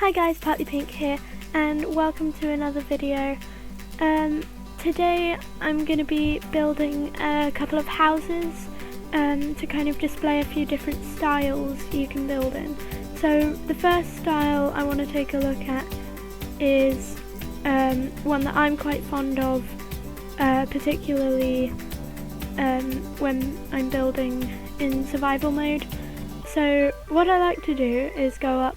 Hi guys, Partly Pink here, and welcome to another video. Today I'm going to be building a couple of houses to kind of display a few different styles you can build in. So the first style I want to take a look at is one that I'm quite fond of, particularly when I'm building in survival mode. So what I like to do is go up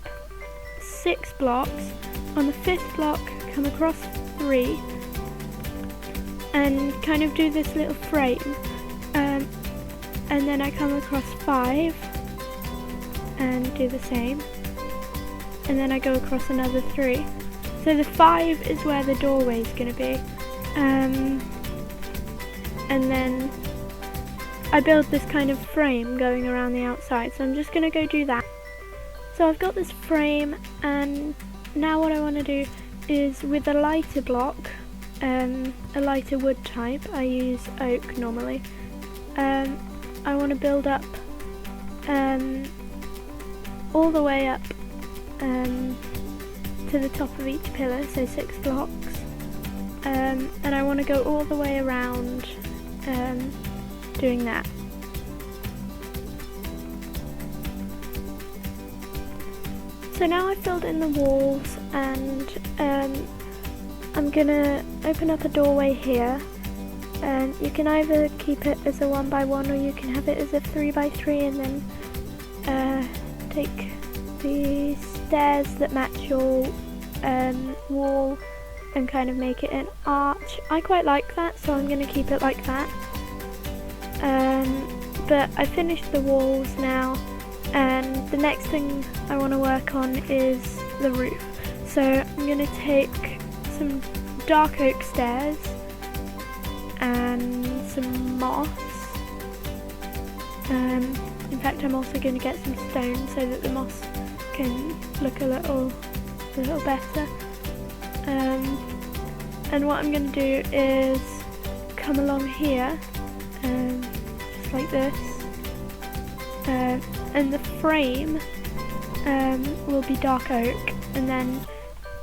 6 blocks, on the 5th block come across 3 and kind of do this little frame, and then I come across 5 and do the same, and then I go across another 3. So the 5 is where the doorway is going to be, and then I build this kind of frame going around the outside, so I'm just going to go do that. So I've got this frame, and now what I want to do is, with a lighter block, a lighter wood type, I use oak normally, I want to build up all the way up to the top of each pillar, so 6 blocks, and I want to go all the way around doing that. So now I've filled in the walls, and I'm gonna open up a doorway here, and you can either keep it as a 1x1 or you can have it as a 3x3, and then take the stairs that match your wall and kind of make it an arch. I quite like that, so I'm gonna keep it like that. But I finished the walls now, and the next thing I want to work on is the roof. So I'm going to take some dark oak stairs and some moss. In fact, I'm also going to get some stone so that the moss can look a little better. And what I'm going to do is come along here, just like this. And the frame will be dark oak, and then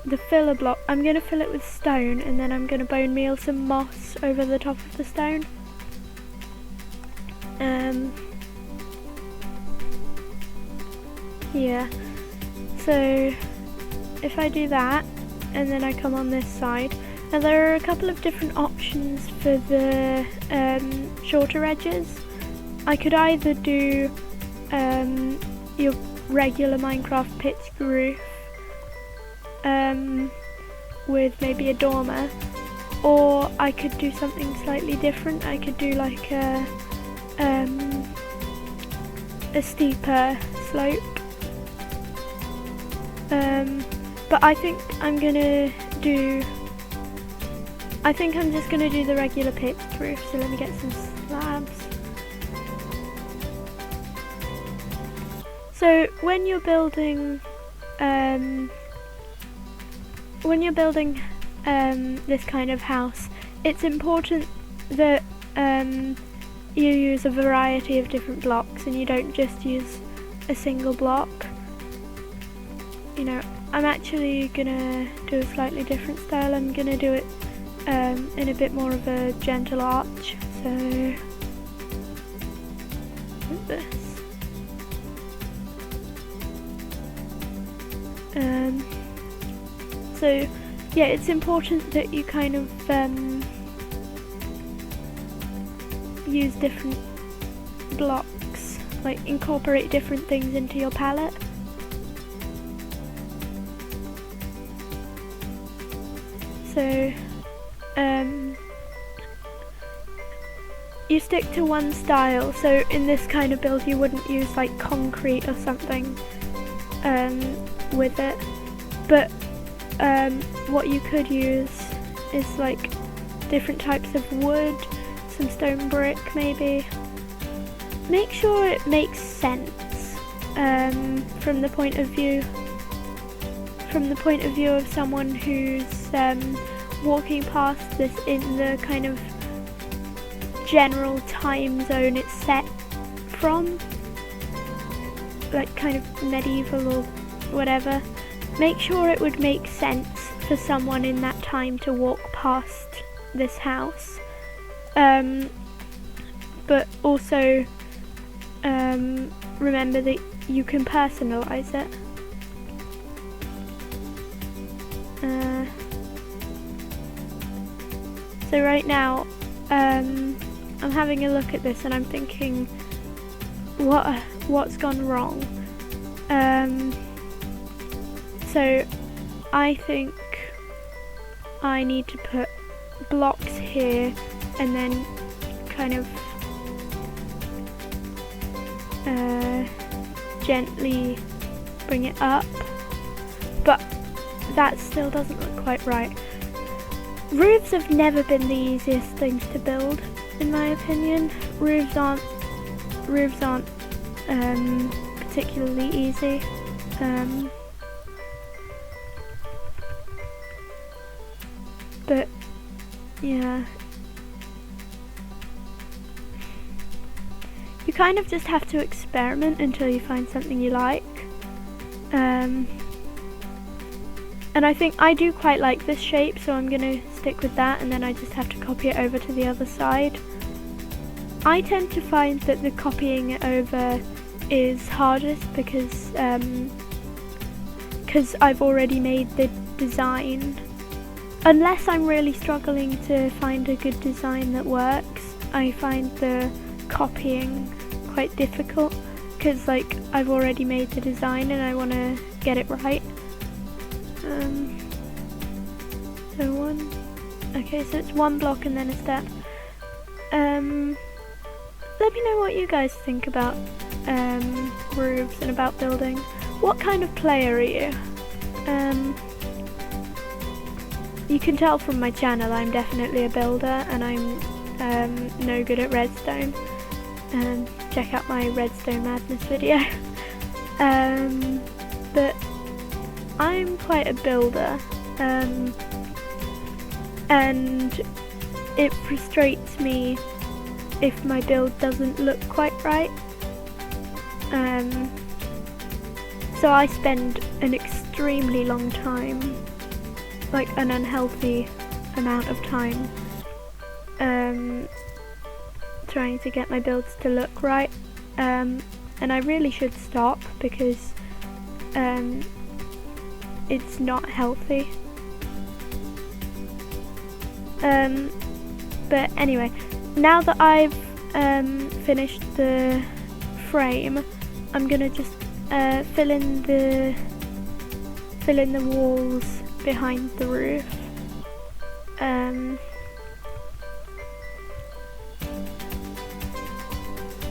the filler block, I'm going to fill it with stone, and then I'm going to bone meal some moss over the top of the stone. Yeah, so if I do that, and then I come on this side, now there are a couple of different options for the shorter edges. I could either do your regular Minecraft pitched roof with maybe a dormer, or I could do something slightly different. I could do like a steeper slope, but I think I'm just gonna do the regular pitched roof. So let me get some slabs. So when you're building this kind of house, it's important that you use a variety of different blocks and you don't just use a single block. You know, I'm actually gonna do a slightly different style. I'm gonna do it in a bit more of a gentle arch. So like this. So yeah, it's important that you kind of use different blocks, like incorporate different things into your palette. So you stick to one style, so in this kind of build you wouldn't use like concrete or something with it, but what you could use is like different types of wood, some stone brick maybe. Make sure it makes sense from the point of view of someone who's walking past this in the kind of general time zone it's set from, like kind of medieval or whatever. make sure it would make sense for someone in that time to walk past this house. But also remember that you can personalize it. So right now, I'm having a look at this and I'm thinking, what's gone wrong? So I think I need to put blocks here and then kind of gently bring it up, but that still doesn't look quite right. Roofs have never been the easiest things to build, in my opinion. Roofs aren't particularly easy. But yeah, you kind of just have to experiment until you find something you like. And I think I do quite like this shape, so I'm gonna stick with that, and then I just have to copy it over to the other side. I tend to find that the copying it over is hardest because I've already made the design. Unless I'm really struggling to find a good design that works, I find the copying quite difficult because like I've already made the design and I want to get it right. So it's one block and then a step. Let me know what you guys think about roofs and about building. What kind of player are you? You can tell from my channel I'm definitely a builder and I'm no good at redstone. Check out my redstone madness video. But I'm quite a builder, and it frustrates me if my build doesn't look quite right. So I spend an extremely long time, like an unhealthy amount of time, trying to get my builds to look right, and I really should stop because it's not healthy. But anyway, now that I've finished the frame, I'm gonna just fill in the walls behind the roof.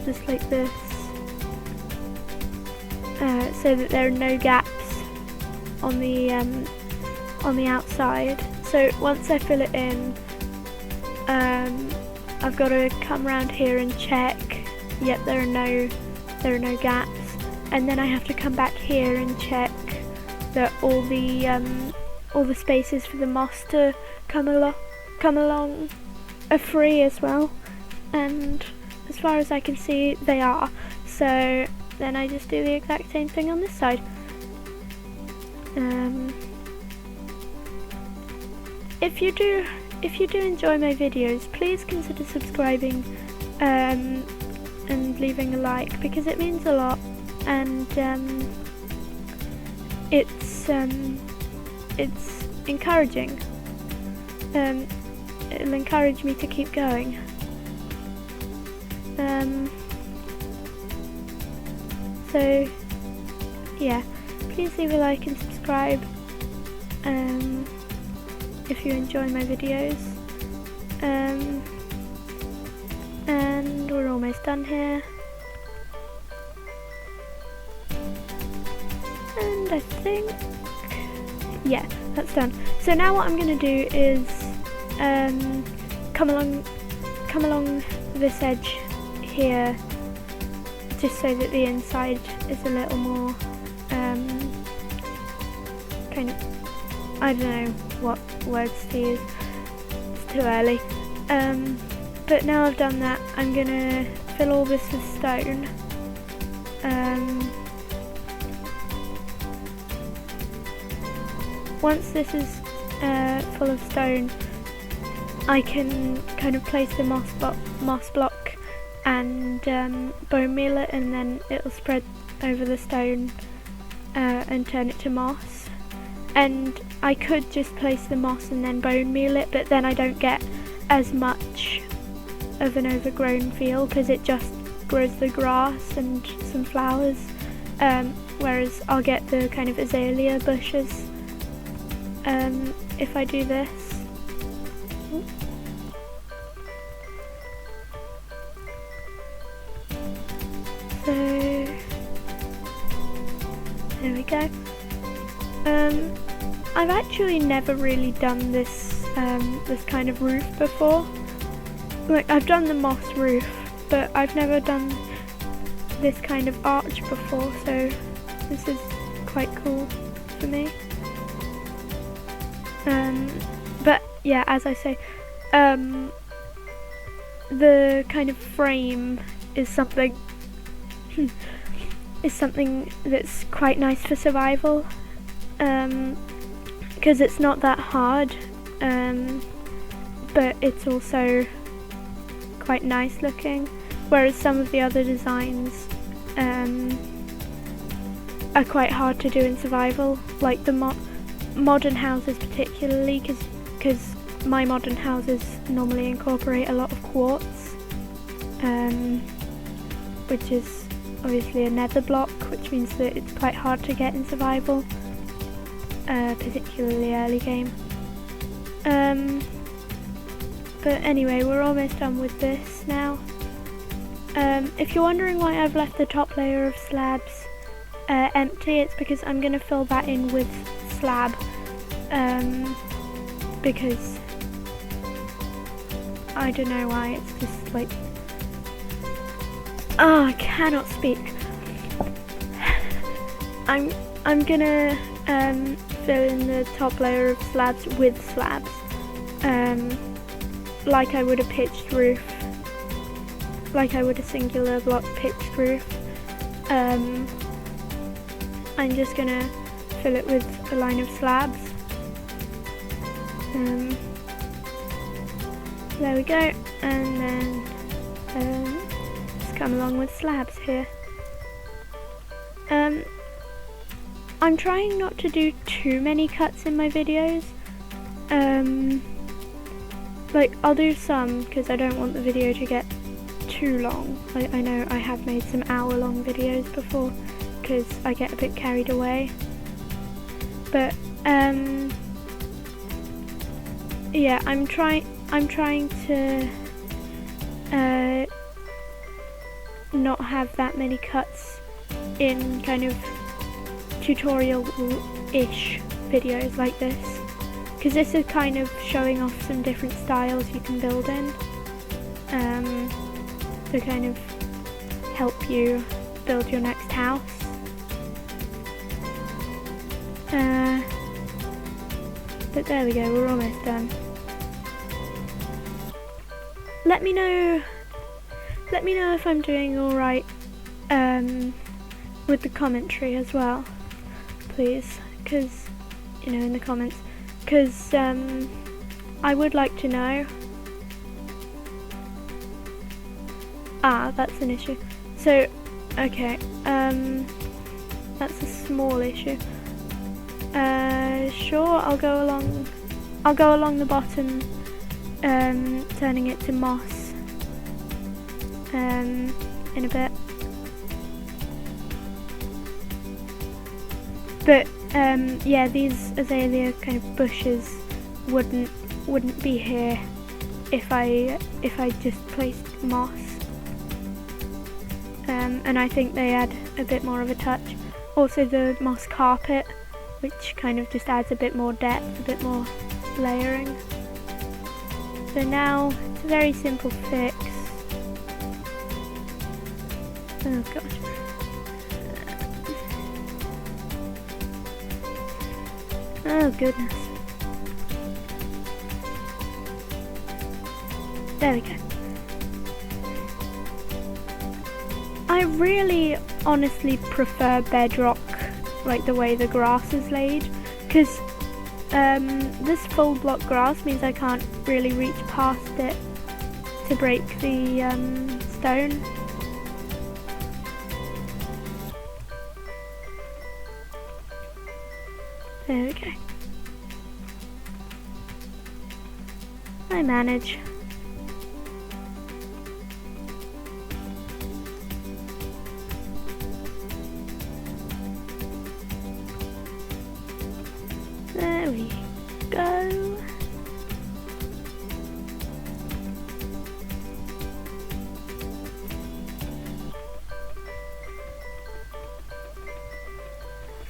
Just like this, so that there are no gaps on the outside. So once I fill it in, I've got to come around here and check. Yep, there are no gaps, and then I have to come back here and check that all the spaces for the moss to come along are free as well. And as far as I can see, they are. So then I just do the exact same thing on this side. If you do enjoy my videos, please consider subscribing and leaving a like, because it means a lot, and it's encouraging. It'll encourage me to keep going. So yeah, please leave a like and subscribe if you enjoy my videos. And we're almost done here. And I think, yeah, that's done. So now what I'm going to do is come along this edge here, just so that the inside is a little more kind of, I don't know what words to use, it's too early. But now I've done that, I'm gonna fill all this with stone. once this is full of stone, I can kind of place the moss block and bone meal it, and then it'll spread over the stone and turn it to moss. And I could just place the moss and then bone meal it, but then I don't get as much of an overgrown feel because it just grows the grass and some flowers, whereas I'll get the kind of azalea bushes if I do this. So there we go. I've actually never really done this this kind of roof before. Like, I've done the moss roof, but I've never done this kind of arch before, so this is quite cool for me. But yeah, as I say, the kind of frame is something that's quite nice for survival, because it's not that hard, but it's also quite nice looking, whereas some of the other designs are quite hard to do in survival, like the modern houses particularly, because my modern houses normally incorporate a lot of quartz, which is obviously a nether block, which means that it's quite hard to get in survival, particularly early game. But anyway, we're almost done with this now. If you're wondering why I've left the top layer of slabs empty, it's because I'm going to fill that in with slab, because I don't know why, it's just like, I cannot speak. I'm gonna fill in the top layer of slabs with slabs, like I would a pitched roof, like I would a singular block pitched roof. I'm just gonna fill it with a line of slabs. There we go, and then just come along with slabs here. I'm trying not to do too many cuts in my videos. Like, I'll do some because I don't want the video to get too long. I know I have made some hour-long videos before because I get a bit carried away. But yeah, I'm trying to not have that many cuts in kind of tutorial-ish videos like this, because this is kind of showing off some different styles you can build in, to kind of help you build your next house. But there we go, we're almost done. Let me know if I'm doing alright with the commentary as well, please, because, you know, in the comments, because I would like to know. That's an issue. So, okay, that's a small issue. Sure, I'll go along the bottom, turning it to moss in a bit. But yeah, these azalea kind of bushes wouldn't be here if I just placed moss. And I think they add a bit more of a touch. Also the moss carpet, which kind of just adds a bit more depth, a bit more layering. So now it's a very simple fix. Oh gosh. Oh goodness. There we go. I really honestly prefer bedrock, like the way the grass is laid, because this full block grass means I can't really reach past it to break the stone. There we go. I manage. There we go.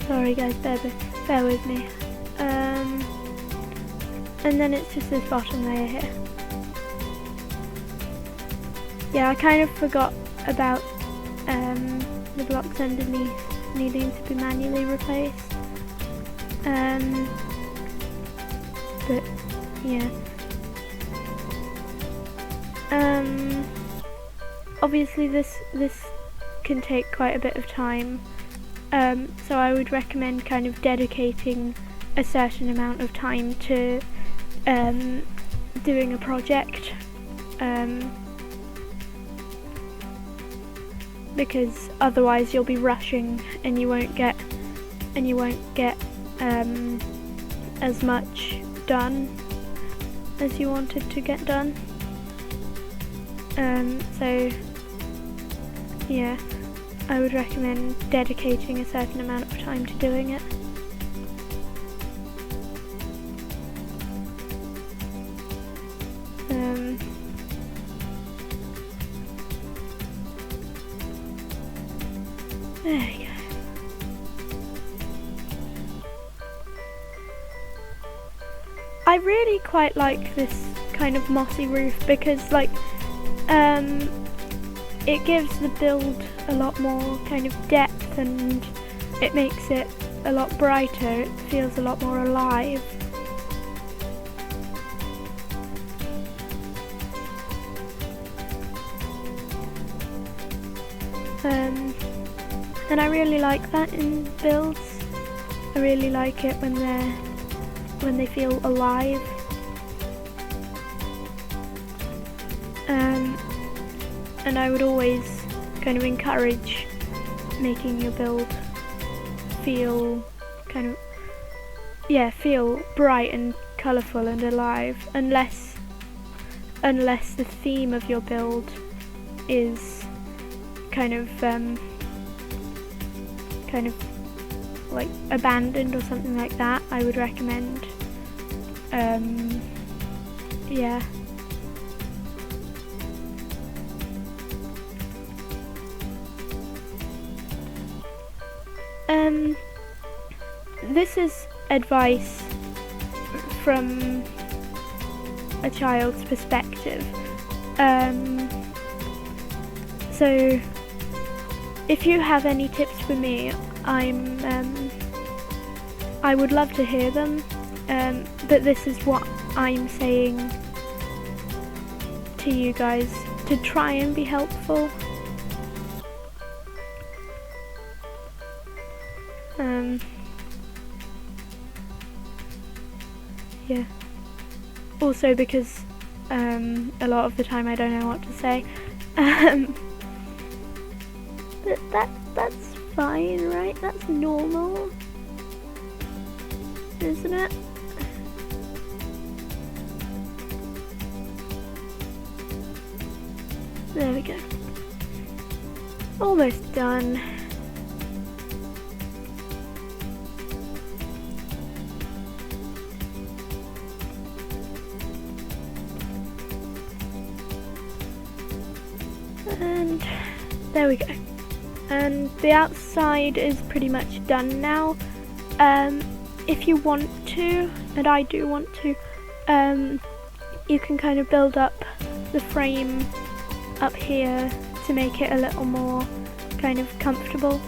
Sorry guys, bear with me. And then it's just this bottom layer here. Yeah, I kind of forgot about the blocks underneath needing to be manually replaced. But yeah. Obviously this can take quite a bit of time. So I would recommend kind of dedicating a certain amount of time to doing a project, because otherwise you'll be rushing and you won't get as much done as you wanted to get done. So yeah, I would recommend dedicating a certain amount of time to doing it. There we go. I really quite like this kind of mossy roof because like it gives the build a lot more kind of depth and it makes it a lot brighter. It feels a lot more alive. And I really like that in builds. I really like it when they feel alive. And I would always kind of encourage making your build feel kind of, yeah, feel bright and colourful and alive, unless the theme of your build is kind of like abandoned or something like that. I would recommend yeah. This is advice from a child's perspective. So if you have any tips for me, I would love to hear them. But this is what I'm saying to you guys to try and be helpful. Yeah. Also because a lot of the time I don't know what to say. But that's fine, right? That's normal, isn't it? There we go. Almost done. And there we go. And the outside is pretty much done now. If you want to, and I do want to, you can kind of build up the frame up here to make it a little more kind of comfortable,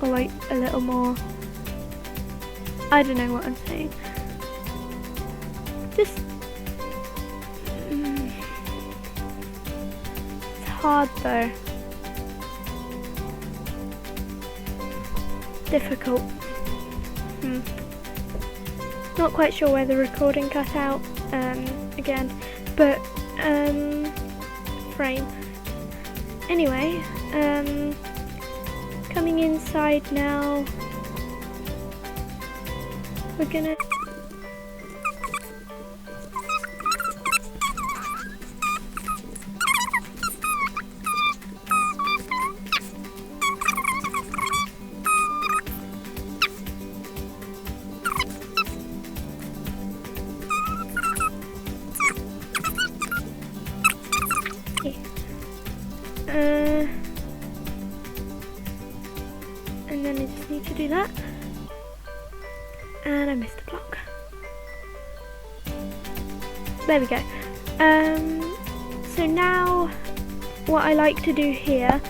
or like a little more, I don't know what I'm saying. Just it's hard though. Difficult. Not quite sure where the recording cut out again, but frame. Anyway, coming inside now, we're gonna and then I just need to do that, and I missed the block. There we go. So now what I like to do here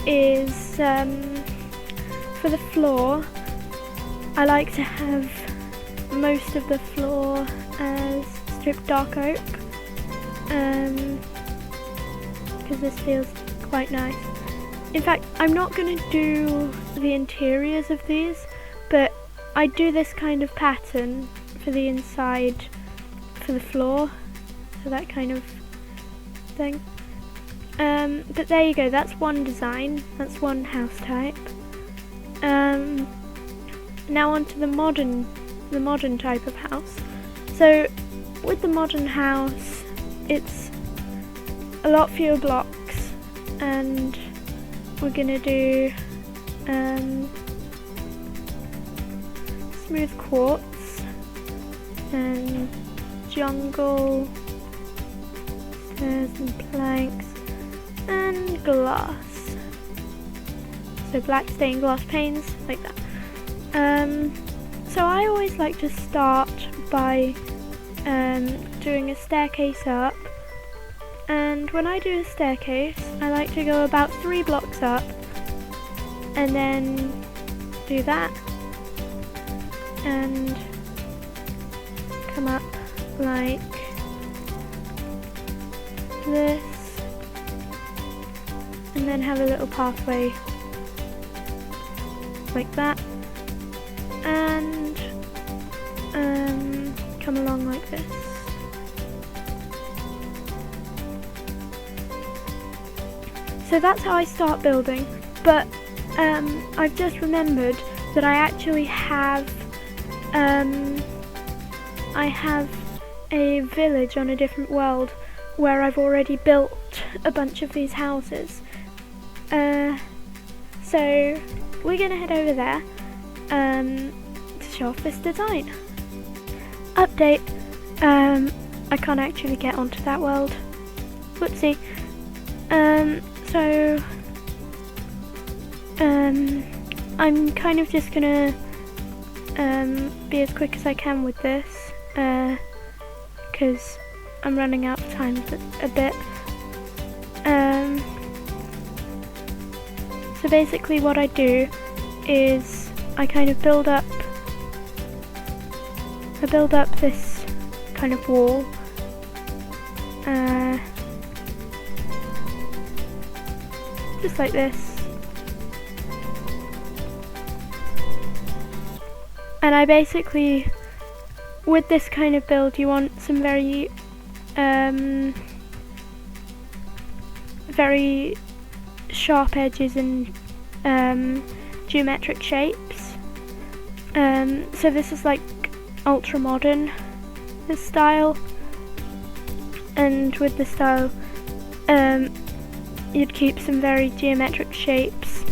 is for the floor, I like to have most of the floor as stripped dark oak, because this feels quite nice. In fact, I'm not going to do the interiors of these, but I do this kind of pattern for the inside, for the floor, so that kind of thing. But there you go, that's one design, that's one house type. Now onto the modern type of house. So with the modern house, it's a lot fewer blocks, and we're gonna do smooth quartz and jungle, stairs and planks, and glass. So black stained glass panes, like that. So I always like to start by doing a staircase up, and when I do a staircase I like to go about 3 blocks up and then do that and come up like this, and then have a little pathway like that, and come along like this. So that's how I start building, but I've just remembered that I actually have a village on a different world where I've already built a bunch of these houses. So we're gonna head over there to show off this design. Update, I can't actually get onto that world. Whoopsie. So I'm kind of just gonna be as quick as I can with this, because I'm running out of time a bit. So basically what I do is I kind of build up this kind of wall, just like this, and I basically, with this kind of build, you want some very very sharp edges and geometric shapes. So this is like ultra modern, this style, and with this style you'd keep some very geometric shapes.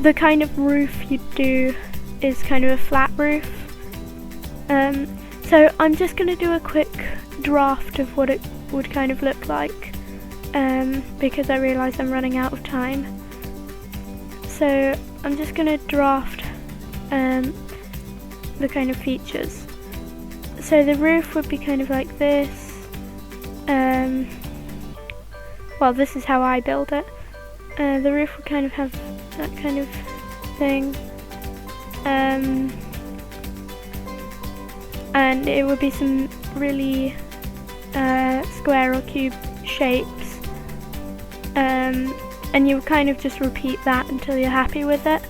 The kind of roof you'd do is kind of a flat roof. So I'm just going to do a quick draft of what it would kind of look like, because I realise I'm running out of time. So I'm just going to draft the kind of features. So the roof would be kind of like this. Well, this is how I build it. The roof would kind of have that kind of thing. And it would be some really square or cube shapes. And you would kind of just repeat that until you're happy with it.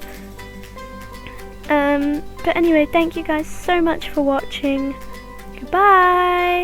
But anyway, thank you guys so much for watching. Goodbye!